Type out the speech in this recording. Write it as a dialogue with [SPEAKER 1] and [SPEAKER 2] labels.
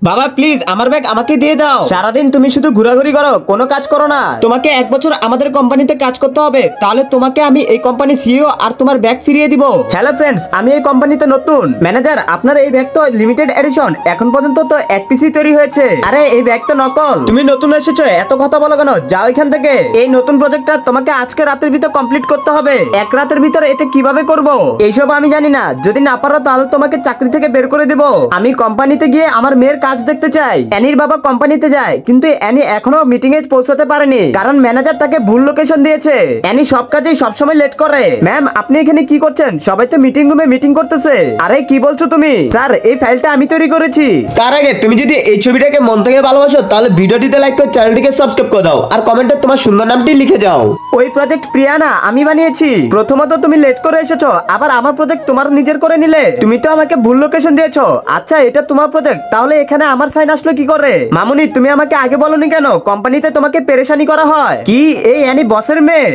[SPEAKER 1] বাবা প্লিজ আমার ব্যাগ আমাকে দিয়ে দাও। সারাদিন তুমি শুধু ঘোরাঘুরি করো, কোনো কাজ করো না। তোমাকে 1 বছর আমাদের কোম্পানিতে কাজ করতে হবে, তাহলে তোমাকে আমি এই কোম্পানি সিইও আর তোমার ব্যাগ ফিরিয়ে দিব। হ্যালো ফ্রেন্ডস, আমি এই কোম্পানিতে নতুন ম্যানেজার। আপনার এই ব্যাগ তো লিমিটেড এডিশন, এখন পর্যন্ত তো 1 পিসই তৈরি হয়েছে। আরে এই ব্যাগ তো নকল। তুমি নতুন এসেছো, এত কথা বলো কেন? যাও এখান থেকে। এই নতুন প্রজেক্টটা তোমাকে আজকে রাতের ভিতর কমপ্লিট করতে হবে। 1 রাতের ভিতর এটা কিভাবে করব এইসব আমি জানি না। যদি না পারো তাহলে তোমাকে চাকরি থেকে বের করে দেব। আমি কোম্পানিতে গিয়ে আমার মেয়ের কাজ দেখতে চাই। অ্যানির বাবা কোম্পানিতে যায়, কিন্তু অ্যানি এখনো মিটিং এ পৌঁছাতে পারেনি, কারণ ম্যানেজার তাকে ভুল লোকেশন দিয়েছে। অ্যানি সব কাজেই সবসময় লেট করে। ম্যাম আপনি এখানে কি করছেন? সবাই তো মিটিং রুমে মিটিং করতেছে। আরে কি বলছো তুমি? স্যার এই ফাইলটা আমি তৈরি করেছি। তার আগে তুমি যদি এই ছবিটাকে মন থেকে ভালোবাসো তাহলে ভিডিওটিতে লাইক করে চ্যানেলটিকে সাবস্ক্রাইব করে দাও, আর কমেন্টে তোমার সুন্দর নামটি লিখে যাও। ওই প্রজেক্ট প্রিয়ানা আমি বানিয়েছি। প্রথমত তুমি লেট করে এসেছো, আবার আমার প্রজেক্ট তোমার নিজের করে নিলে। তুমি তো আমাকে ভুল লোকেশন দিয়েছো। আচ্ছা এটা তোমার প্রজেক্ট, তাহলে এখানে আমার সাইন আসলো কি করে? মামুনি তুমি আমাকে আগে বলনি কেন? কোম্পানিতে তোমাকে পেরেশানি করা হয় কি? এই অ্যানি বসের মেয়ে।